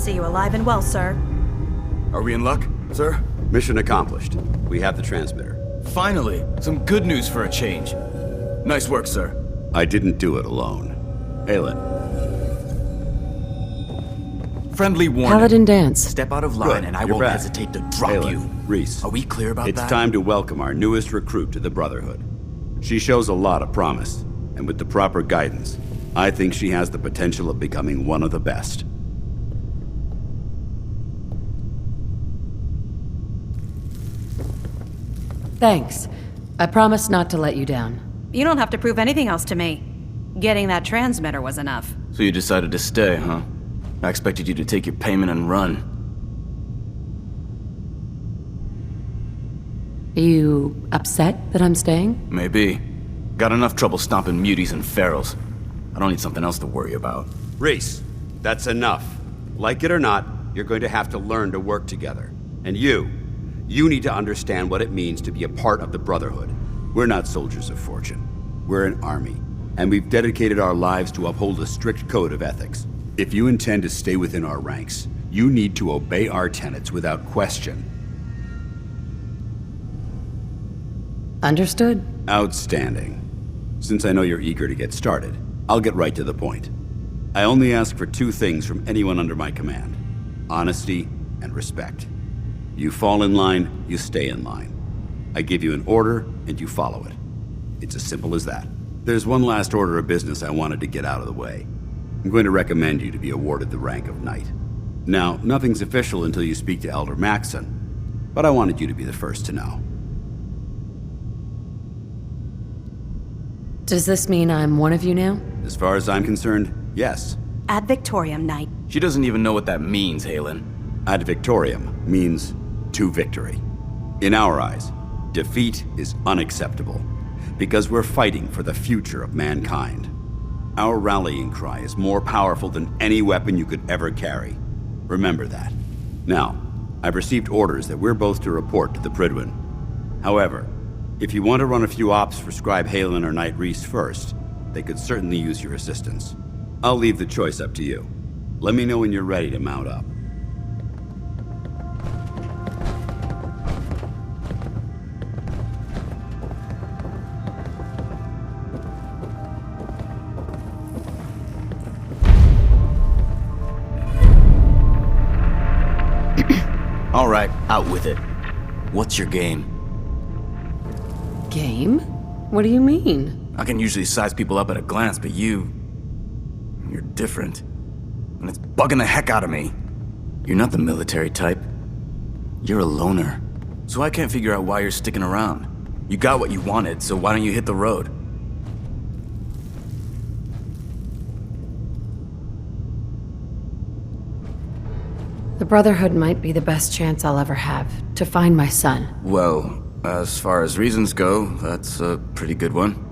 see you alive and well, sir. Are we in luck, sir? Mission accomplished. We have the transmitter. Finally! Some good news for a change. Nice work, sir. I didn't do it alone. Aelin. Friendly warning. Paladin dance. Step out of line Good, and I you're won't back. hesitate to drop Aelin, you. Reese. Are we clear about that? It's time to welcome our newest recruit to the Brotherhood. She shows a lot of promise, and with the proper guidance, I think she has the potential of becoming one of the best. Thanks. I promise not to let you down. You don't have to prove anything else to me. Getting that transmitter was enough. So you decided to stay, huh? I expected you to take your payment and run. Are you upset that I'm staying? Maybe. Got enough trouble stomping muties and ferals. I don't need something else to worry about. Reese, that's enough. Like it or not, you're going to have to learn to work together. And you need to understand what it means to be a part of the Brotherhood. We're not soldiers of fortune. We're an army, and we've dedicated our lives to uphold a strict code of ethics. If you intend to stay within our ranks, you need to obey our tenets without question. Understood. Outstanding. Since I know you're eager to get started, I'll get right to the point. I only ask for two things from anyone under my command: honesty and respect. You fall in line, you stay in line. I give you an order, and you follow it. It's as simple as that. There's one last order of business I wanted to get out of the way. I'm going to recommend you to be awarded the rank of Knight. Now, nothing's official until you speak to Elder Maxson, but I wanted you to be the first to know. Does this mean I'm one of you now? As far as I'm concerned, yes. Ad Victoriam, Knight. She doesn't even know what that means, Halen. Ad Victoriam means to victory. In our eyes, defeat is unacceptable, because we're fighting for the future of mankind. Our rallying cry is more powerful than any weapon you could ever carry. Remember that. Now, I've received orders that we're both to report to the Pridwin. However, if you want to run a few ops for Scribe Halen or Knight Reese first, they could certainly use your assistance. I'll leave the choice up to you. Let me know when you're ready to mount up. All right, out with it. What's your game? Game? What do you mean? I can usually size people up at a glance, but you're different. And it's bugging the heck out of me. You're not the military type. You're a loner. So I can't figure out why you're sticking around. You got what you wanted, so why don't you hit the road? The Brotherhood might be the best chance I'll ever have to find my son. Well, as far as reasons go, that's a pretty good one.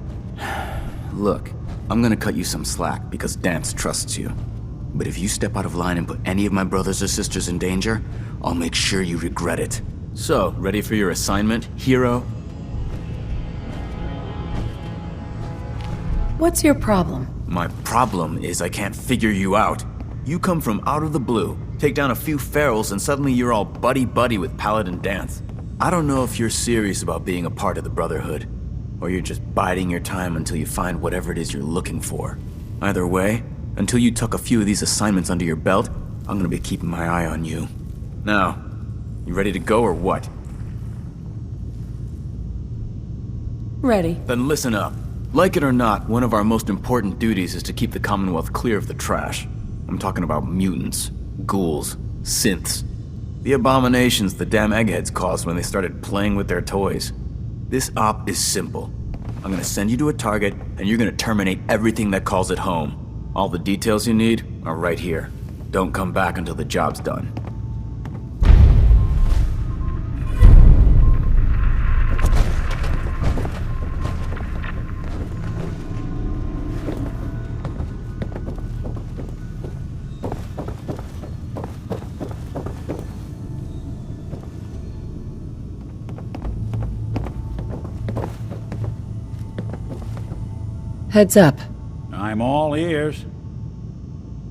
Look, I'm gonna cut you some slack because Dance trusts you. But if you step out of line and put any of my brothers or sisters in danger, I'll make sure you regret it. So, ready for your assignment, hero? What's your problem? My problem is I can't figure you out. You come from out of the blue, take down a few ferals, and suddenly you're all buddy-buddy with Paladin Dance. I don't know if you're serious about being a part of the Brotherhood, or you're just biding your time until you find whatever it is you're looking for. Either way, until you tuck a few of these assignments under your belt, I'm gonna be keeping my eye on you. Now, you ready to go or what? Ready. Then listen up. Like it or not, one of our most important duties is to keep the Commonwealth clear of the trash. I'm talking about mutants, ghouls, synths. The abominations the damn eggheads caused when they started playing with their toys. This op is simple. I'm gonna send you to a target, and you're gonna terminate everything that calls it home. All the details you need are right here. Don't come back until the job's done. Heads up. I'm all ears.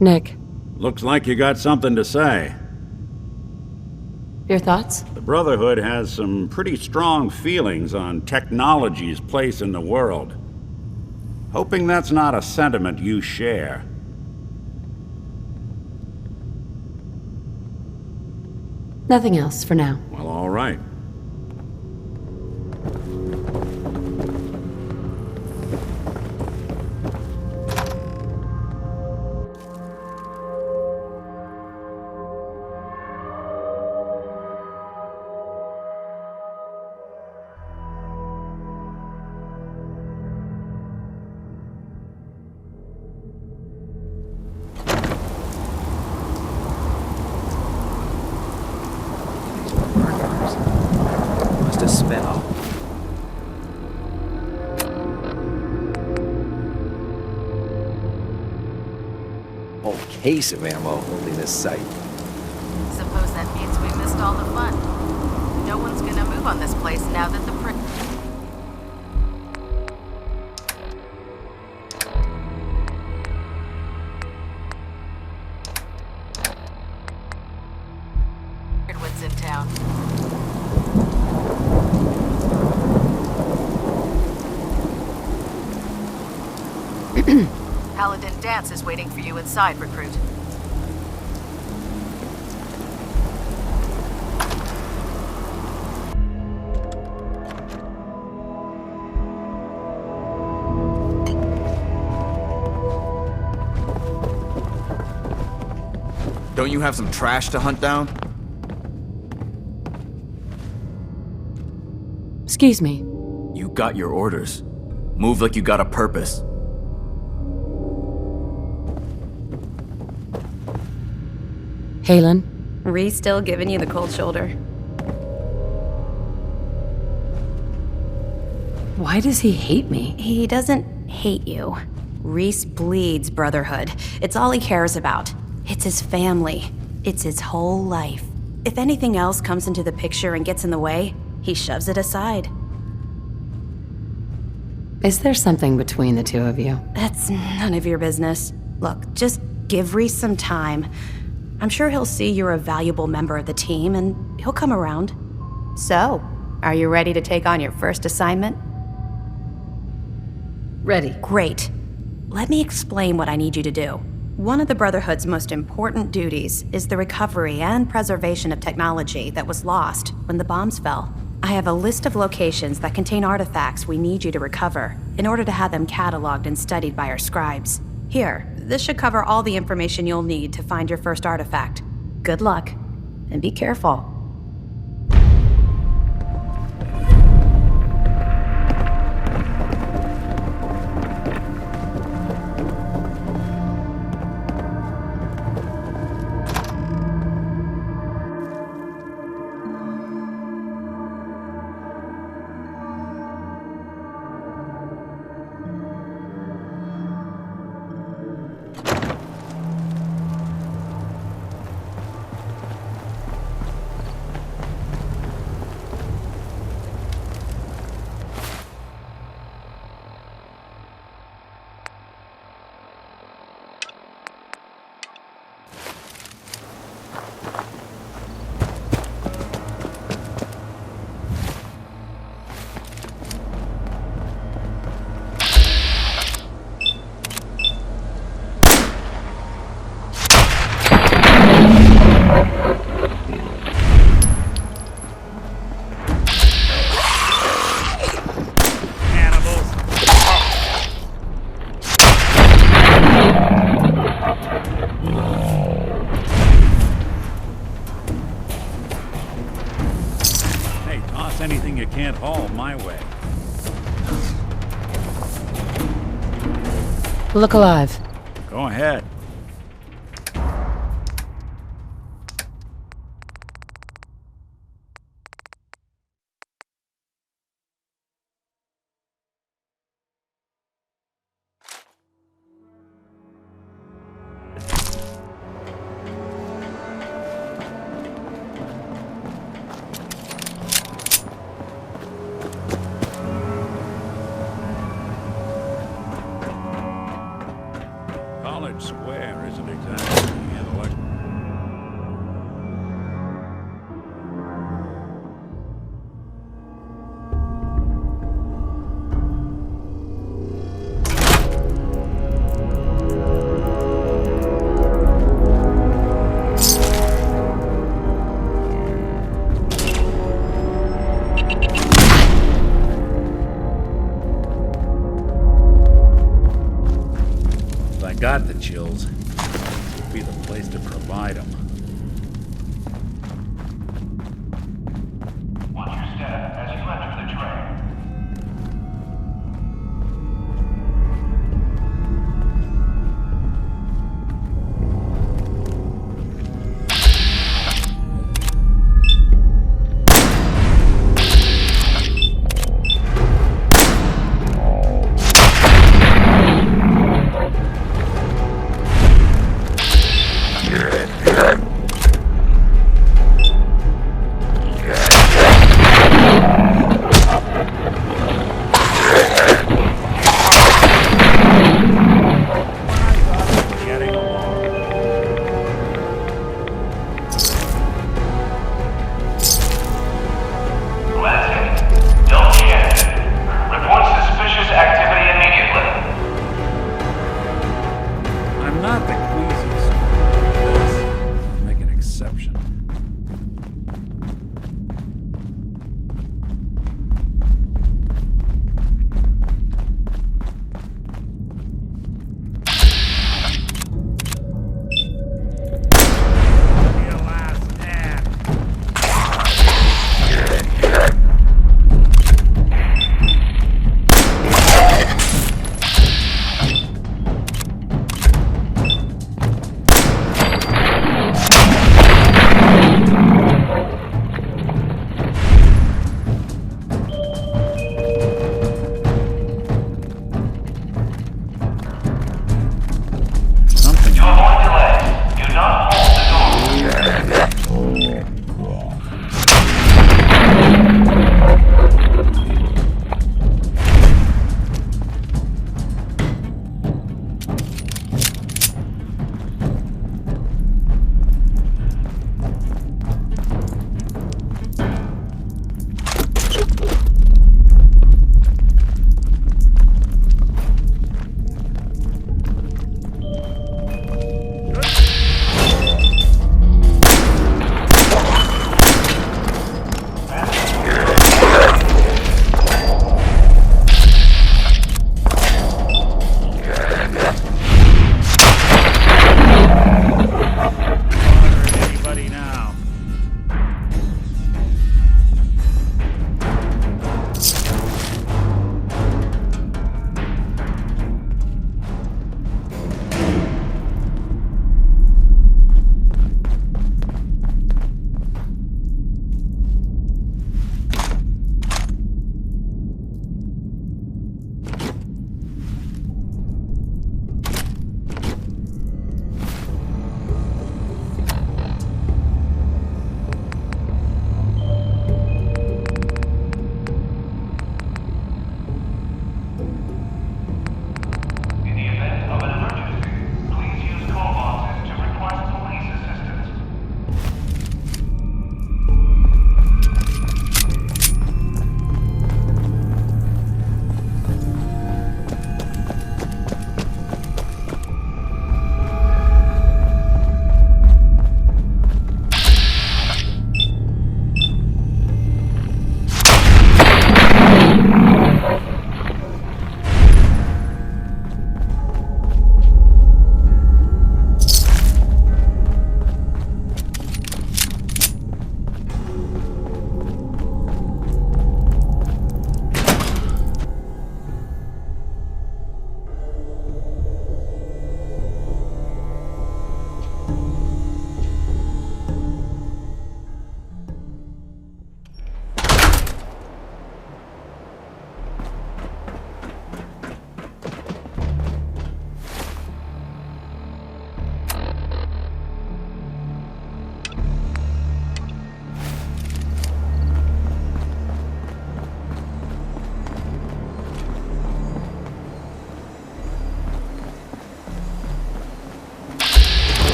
Nick, Looks like you got something to say. Your thoughts? The Brotherhood has some pretty strong feelings on technology's place in the world. Hoping that's not a sentiment you share. Nothing else for now. Well, all right. Must have spell. Whole case of ammo holding this site. Suppose that means we missed all the fun. No one's gonna move on this place now that the What's in town. Paladin Dance is waiting for you inside, recruit. Don't you have some trash to hunt down? Excuse me. You got your orders. Move like you got a purpose. Halen? Reese still giving you the cold shoulder. Why does he hate me? He doesn't hate you. Reese bleeds Brotherhood. It's all he cares about. It's his family. It's his whole life. If anything else comes into the picture and gets in the way, he shoves it aside. Is there something between the two of you? That's none of your business. Look, just give Reese some time. I'm sure he'll see you're a valuable member of the team and he'll come around. So, are you ready to take on your first assignment? Ready. Great. Let me explain what I need you to do. One of the Brotherhood's most important duties is the recovery and preservation of technology that was lost when the bombs fell. I have a list of locations that contain artifacts we need you to recover in order to have them cataloged and studied by our scribes. Here, this should cover all the information you'll need to find your first artifact. Good luck, and be careful. Anything you can't haul my way. Look alive. Go ahead. Square isn't exactly the got the chills, it'd be the place to provide them. Watch your step as you enter the train.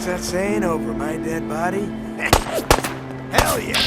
What's that saying over my dead body? Hell yeah!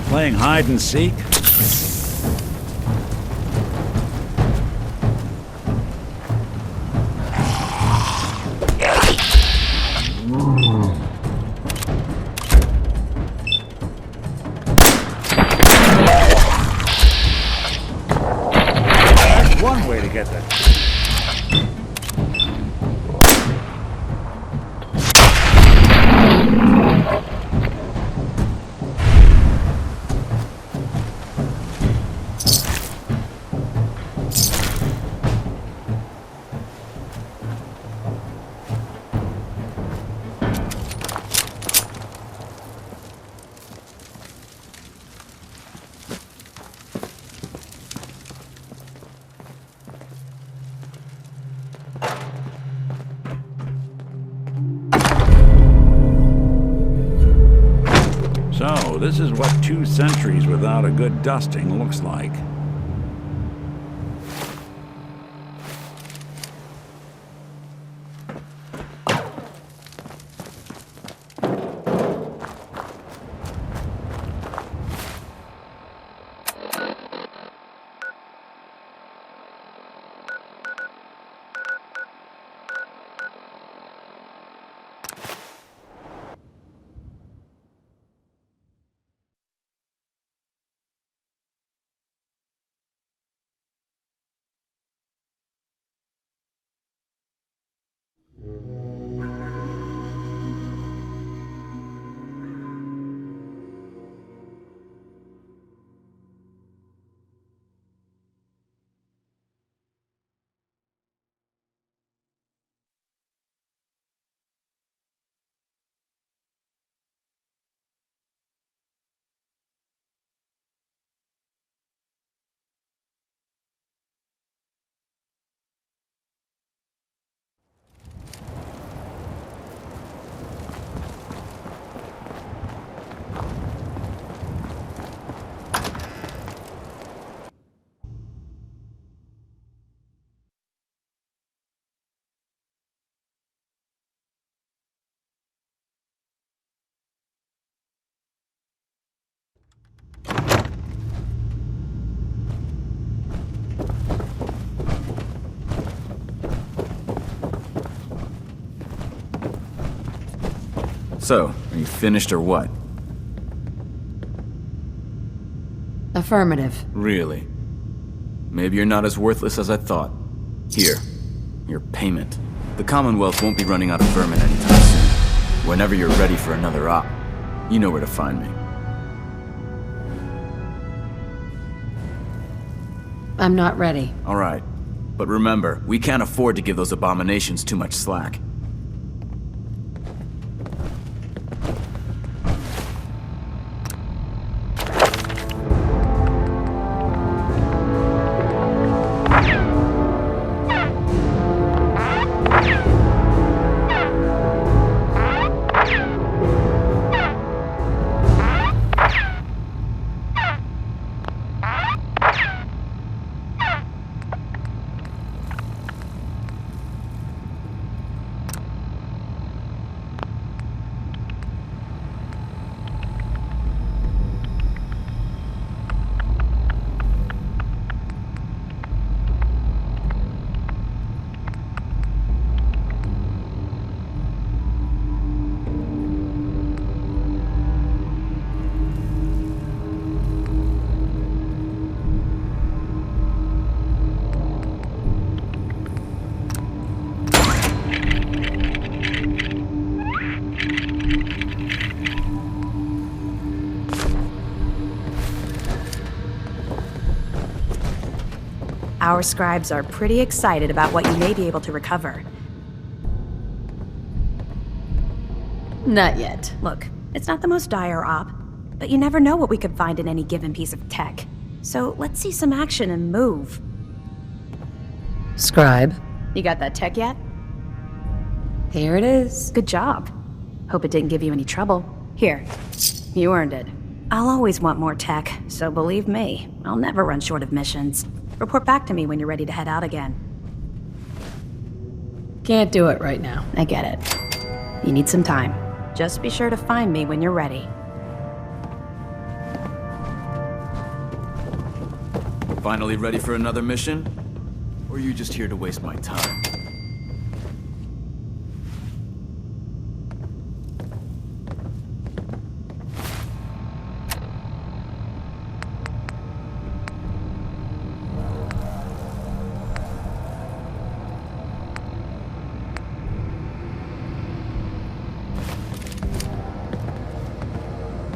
Playing hide and seek? That's one way to get that. So, this is what 2 centuries without a good dusting looks like. So, are you finished or what? Affirmative. Really? Maybe you're not as worthless as I thought. Here, your payment. The Commonwealth won't be running out of vermin anytime soon. Whenever you're ready for another op, you know where to find me. I'm not ready. All right. But remember, we can't afford to give those abominations too much slack. Our scribes are pretty excited about what you may be able to recover. Not yet. Look, it's not the most dire op, but you never know what we could find in any given piece of tech. So let's see some action and move. Scribe. You got that tech yet? Here it is. Good job. Hope it didn't give you any trouble. Here, you earned it. I'll always want more tech, so believe me, I'll never run short of missions. Report back to me when you're ready to head out again. Can't do it right now. I get it. You need some time. Just be sure to find me when you're ready. Finally ready for another mission? Or are you just here to waste my time?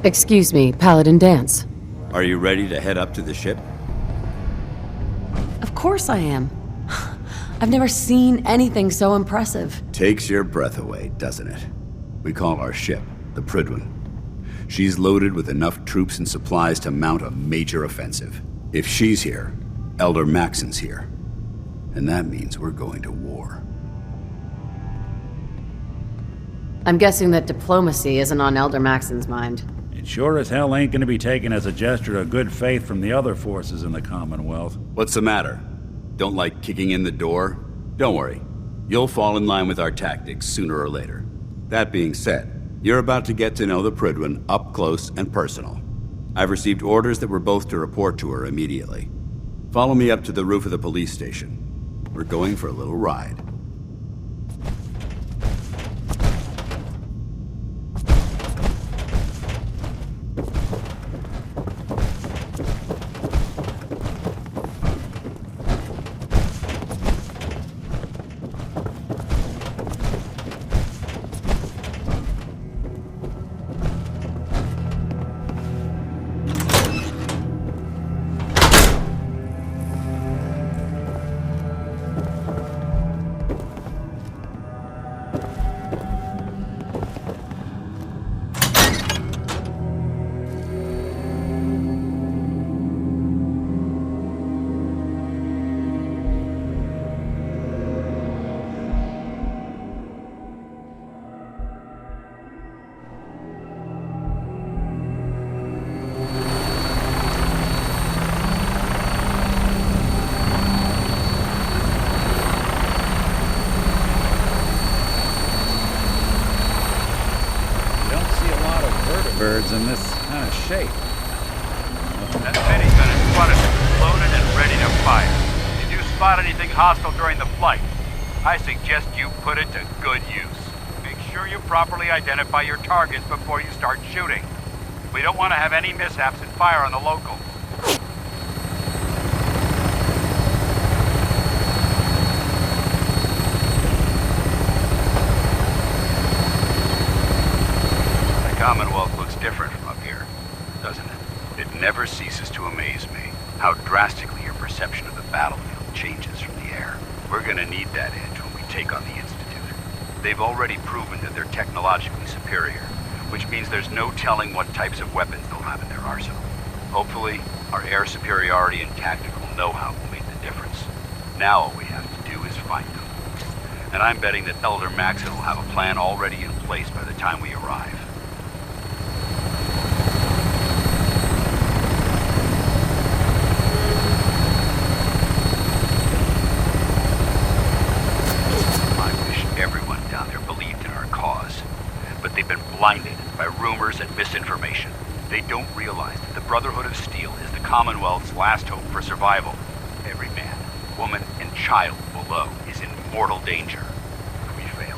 Excuse me, Paladin Dance. Are you ready to head up to the ship? Of course I am. I've never seen anything so impressive. Takes your breath away, doesn't it? We call our ship the Prydwen. She's loaded with enough troops and supplies to mount a major offensive. If she's here, Elder Maxon's here. And that means we're going to war. I'm guessing that diplomacy isn't on Elder Maxon's mind. It sure as hell ain't gonna be taken as a gesture of good faith from the other forces in the Commonwealth. What's the matter? Don't like kicking in the door? Don't worry. You'll fall in line with our tactics sooner or later. That being said, you're about to get to know the Prydwen up close and personal. I've received orders that we're both to report to her immediately. Follow me up to the roof of the police station. We're going for a little ride. Birds in this kind of shape. That mini's been in front of you, loaded and ready to fire. If you spot anything hostile during the flight, I suggest you put it to good use. Make sure you properly identify your targets before you start shooting. We don't want to have any mishaps and fire on the locals. Commonwealth looks different from up here, doesn't it? It never ceases to amaze me how drastically your perception of the battlefield changes from the air. We're gonna need that edge when we take on the Institute. They've already proven that they're technologically superior, which means there's no telling what types of weapons they'll have in their arsenal. Hopefully, our air superiority and tactical know-how will make the difference. Now all we have to do is find them. And I'm betting that Elder Maxon will have a plan already in place by the time we arrive. They've been blinded by rumors and misinformation. They don't realize that the Brotherhood of Steel is the Commonwealth's last hope for survival. Every man, woman, and child below is in mortal danger. If we fail,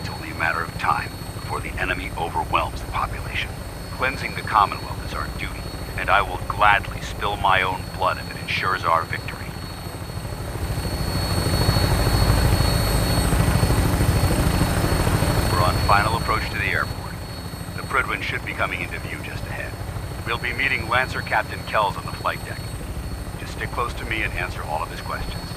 it's only a matter of time before the enemy overwhelms the population. Cleansing the Commonwealth is our duty, and I will gladly spill my own blood if it ensures our victory. Final approach to the airport. The Prydwen should be coming into view just ahead. We'll be meeting Lancer Captain Kells on the flight deck. Just stick close to me and answer all of his questions.